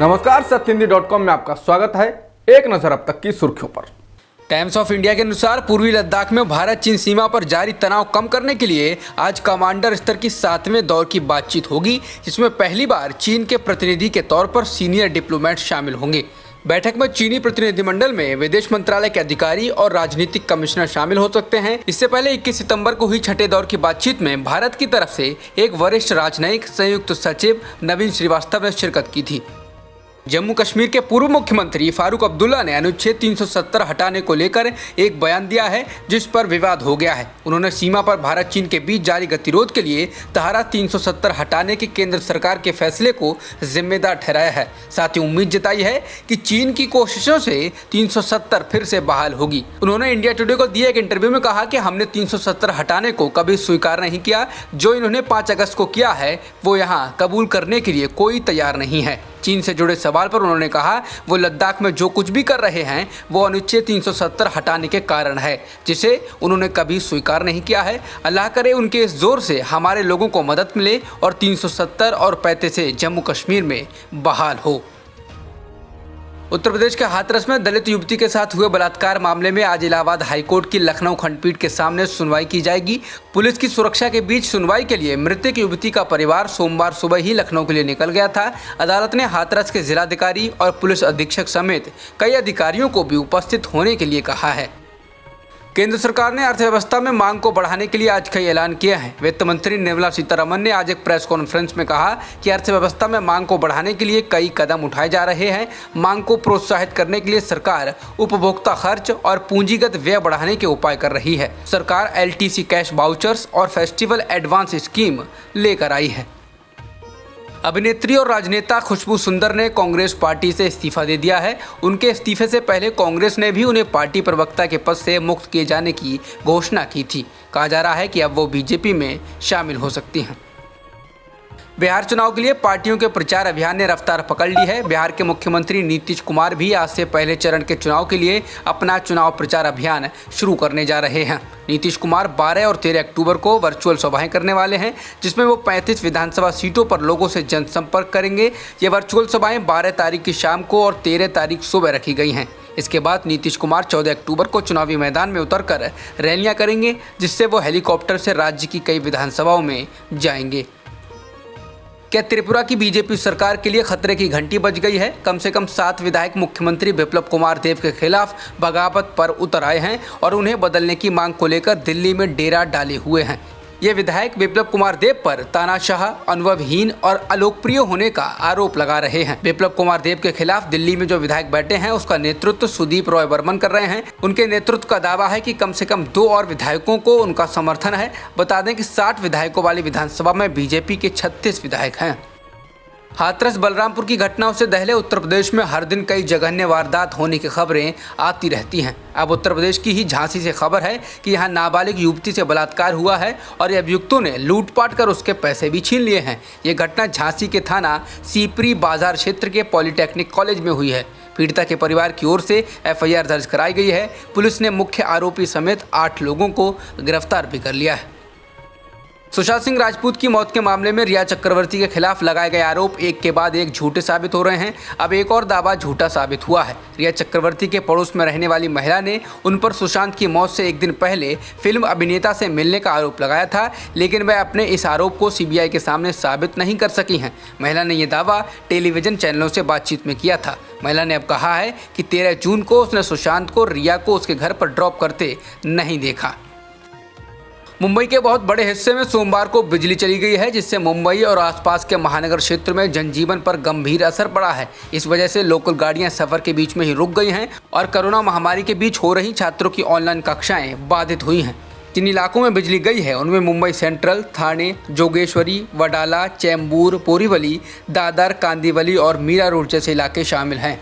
नमस्कार, सत्यहिंदी.com में आपका स्वागत है। एक नजर अब तक की सुर्खियों पर। टाइम्स ऑफ इंडिया के अनुसार पूर्वी लद्दाख में भारत चीन सीमा पर जारी तनाव कम करने के लिए आज कमांडर स्तर की 7वें दौर की बातचीत होगी, जिसमें पहली बार चीन के प्रतिनिधि के तौर पर सीनियर डिप्लोमेट शामिल होंगे। बैठक में चीनी प्रतिनिधिमंडल में विदेश मंत्रालय के अधिकारी और राजनीतिक कमिश्नर शामिल हो सकते हैं। इससे पहले 21 सितंबर को हुई छठे दौर की बातचीत में भारत की तरफ से एक वरिष्ठ राजनयिक संयुक्त सचिव नवीन श्रीवास्तव ने शिरकत की थी। जम्मू कश्मीर के पूर्व मुख्यमंत्री फारूक अब्दुल्ला ने अनुच्छेद 370 हटाने को लेकर एक बयान दिया है, जिस पर विवाद हो गया है। उन्होंने सीमा पर भारत चीन के बीच जारी गतिरोध के लिए धारा 370 हटाने के केंद्र सरकार के फैसले को जिम्मेदार ठहराया है। साथ ही उम्मीद जताई है कि चीन की कोशिशों से 370 फिर से बहाल होगी। उन्होंने इंडिया टुडे को दिए एक इंटरव्यू में कहा कि हमने 370 हटाने को कभी स्वीकार नहीं किया। जो इन्होंने 5 अगस्त को किया है वो यहाँ कबूल करने के लिए कोई तैयार नहीं है। चीन से जुड़े सवाल पर उन्होंने कहा वो लद्दाख में जो कुछ भी कर रहे हैं वो अनुच्छेद 370 हटाने के कारण है, जिसे उन्होंने कभी स्वीकार नहीं किया है। अल्लाह करे उनके इस जोर से हमारे लोगों को मदद मिले और 370 और पैते से जम्मू कश्मीर में बहाल हो। उत्तर प्रदेश के हाथरस में दलित युवती के साथ हुए बलात्कार मामले में आज इलाहाबाद हाईकोर्ट की लखनऊ खंडपीठ के सामने सुनवाई की जाएगी। पुलिस की सुरक्षा के बीच सुनवाई के लिए मृतक युवती का परिवार सोमवार सुबह ही लखनऊ के लिए निकल गया था। अदालत ने हाथरस के जिलाधिकारी और पुलिस अधीक्षक समेत कई अधिकारियों को भी उपस्थित होने के लिए कहा है। केंद्र सरकार ने अर्थव्यवस्था में मांग को बढ़ाने के लिए आज कई ऐलान किया है। वित्त मंत्री निर्मला सीतारमण ने आज एक प्रेस कॉन्फ्रेंस में कहा कि अर्थव्यवस्था में मांग को बढ़ाने के लिए कई कदम उठाए जा रहे हैं। मांग को प्रोत्साहित करने के लिए सरकार उपभोक्ता खर्च और पूंजीगत व्यय बढ़ाने के उपाय कर रही है। सरकार LTC कैश वाउचर्स और फेस्टिवल एडवांस स्कीम लेकर आई है। अभिनेत्री और राजनेता खुशबू सुंदर ने कांग्रेस पार्टी से इस्तीफा दे दिया है। उनके इस्तीफे से पहले कांग्रेस ने भी उन्हें पार्टी प्रवक्ता के पद से मुक्त किए जाने की घोषणा की थी। कहा जा रहा है कि अब वो बीजेपी में शामिल हो सकती हैं। बिहार चुनाव के लिए पार्टियों के प्रचार अभियान ने रफ्तार पकड़ ली है। बिहार के मुख्यमंत्री नीतीश कुमार भी आज से पहले चरण के चुनाव के लिए अपना चुनाव प्रचार अभियान शुरू करने जा रहे हैं। नीतीश कुमार 12 और 13 अक्टूबर को वर्चुअल सभाएं करने वाले हैं, जिसमें वो 35 विधानसभा सीटों पर लोगों से जनसंपर्क करेंगे। ये वर्चुअल सभाएं 12 तारीख की शाम को और 13 तारीख सुबह रखी गई हैं। इसके बाद नीतीश कुमार 14 अक्टूबर को चुनावी मैदान में उतरकर रैलियां करेंगे, जिससे वो हेलीकॉप्टर से राज्य की कई विधानसभाओं में जाएंगे। क्या त्रिपुरा की बीजेपी सरकार के लिए खतरे की घंटी बज गई है? कम से कम 7 विधायक मुख्यमंत्री बिप्लब कुमार देब के खिलाफ बगावत पर उतर आए हैं और उन्हें बदलने की मांग को लेकर दिल्ली में डेरा डाले हुए हैं। ये विधायक बिप्लब कुमार देब पर तानाशाह, अनुभवहीन और अलोकप्रिय होने का आरोप लगा रहे हैं। बिप्लब कुमार देब के खिलाफ दिल्ली में जो विधायक बैठे हैं उसका नेतृत्व सुदीप रॉय बर्मन कर रहे हैं। उनके नेतृत्व का दावा है कि कम से कम 2 और विधायकों को उनका समर्थन है। बता दें कि 60 विधायकों वाली विधानसभा में बीजेपी के 36 विधायक हैं। हाथरस बलरामपुर की घटनाओं से दहले उत्तर प्रदेश में हर दिन कई जघन्य वारदात होने की खबरें आती रहती हैं। अब उत्तर प्रदेश की ही झांसी से खबर है कि यहां नाबालिग युवती से बलात्कार हुआ है और अभियुक्तों ने लूटपाट कर उसके पैसे भी छीन लिए हैं। ये घटना झांसी के थाना सीपरी बाजार क्षेत्र के पॉलिटेक्निक कॉलेज में हुई है। पीड़िता के परिवार की ओर से FIR दर्ज कराई गई है। पुलिस ने मुख्य आरोपी समेत 8 लोगों को गिरफ्तार भी कर लिया है। सुशांत सिंह राजपूत की मौत के मामले में रिया चक्रवर्ती के खिलाफ लगाए गए आरोप एक के बाद एक झूठे साबित हो रहे हैं। अब एक और दावा झूठा साबित हुआ है। रिया चक्रवर्ती के पड़ोस में रहने वाली महिला ने उन पर सुशांत की मौत से एक दिन पहले फिल्म अभिनेता से मिलने का आरोप लगाया था, लेकिन वह अपने इस आरोप को CBI के सामने साबित नहीं कर सकी हैं। महिला ने यह दावा टेलीविजन चैनलों से बातचीत में किया था। महिला ने अब कहा है कि 13 जून को उसने सुशांत को रिया को उसके घर पर ड्रॉप करते नहीं देखा। मुंबई के बहुत बड़े हिस्से में सोमवार को बिजली चली गई है, जिससे मुंबई और आसपास के महानगर क्षेत्र में जनजीवन पर गंभीर असर पड़ा है। इस वजह से लोकल गाड़ियां सफर के बीच में ही रुक गई हैं और कोरोना महामारी के बीच हो रही छात्रों की ऑनलाइन कक्षाएं बाधित हुई हैं। जिन इलाकों में बिजली गई है उनमें मुंबई सेंट्रल, थाने, जोगेश्वरी, वडाला, चेंबूर, बोरीवली, दादर, कांदिवली और मीरा रोड जैसे इलाके शामिल हैं।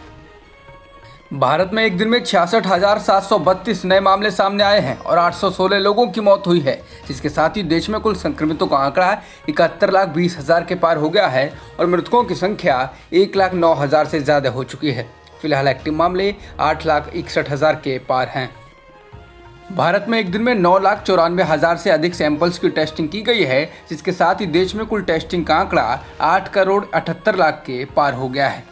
भारत में एक दिन में 66,732 नए मामले सामने आए हैं और 816 लोगों की मौत हुई है, जिसके साथ ही देश में कुल संक्रमितों का आंकड़ा 71,20,000 के पार हो गया है और मृतकों की संख्या 1,09,000 से ज़्यादा हो चुकी है। फिलहाल एक्टिव मामले 8,61,000 के पार हैं। भारत में एक दिन में 9,94,000 से अधिक सैंपल्स की टेस्टिंग की गई है, जिसके साथ ही देश में कुल टेस्टिंग का आंकड़ा 8,78,00,000 के पार हो गया है।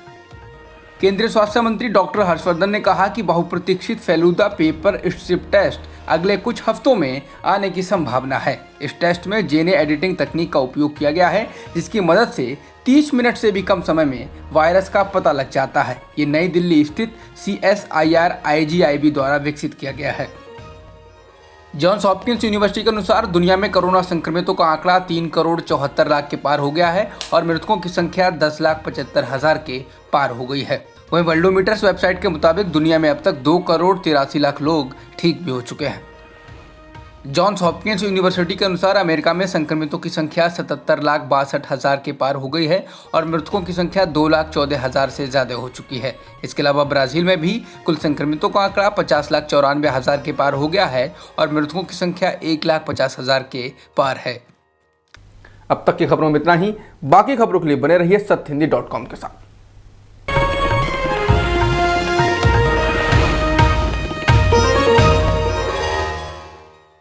केंद्रीय स्वास्थ्य मंत्री डॉक्टर हर्षवर्धन ने कहा कि बहुप्रतीक्षित फेलुदा पेपर स्ट्रिप टेस्ट अगले कुछ हफ्तों में आने की संभावना है। इस टेस्ट में जेने एडिटिंग तकनीक का उपयोग किया गया है, जिसकी मदद से 30 मिनट से भी कम समय में वायरस का पता लग जाता है। ये नई दिल्ली स्थित CSIR IGIB द्वारा विकसित किया गया है। जॉन्स हॉपकिंस यूनिवर्सिटी के अनुसार दुनिया में कोरोना संक्रमितों का आंकड़ा 3,74,00,000 के पार हो गया है और मृतकों की संख्या 10,75,000 के पार हो गई है। वहीं वर्ल्डोमीटर्स वेबसाइट के मुताबिक दुनिया में अब तक 2,83,00,000 लोग ठीक भी हो चुके हैं। जॉन्स हॉपकिंस यूनिवर्सिटी के अनुसार अमेरिका में संक्रमितों की संख्या 77,62,000 के पार हो गई है और मृतकों की संख्या 2,14,000 से ज़्यादा हो चुकी है। इसके अलावा ब्राज़ील में भी कुल संक्रमितों का आंकड़ा 50,94,000 के पार हो गया है और मृतकों की संख्या 1,50,000 के पार है। अब तक की खबरों में इतना ही। बाकी खबरों के लिए बने रहिए सत्यहिंदी.com के साथ।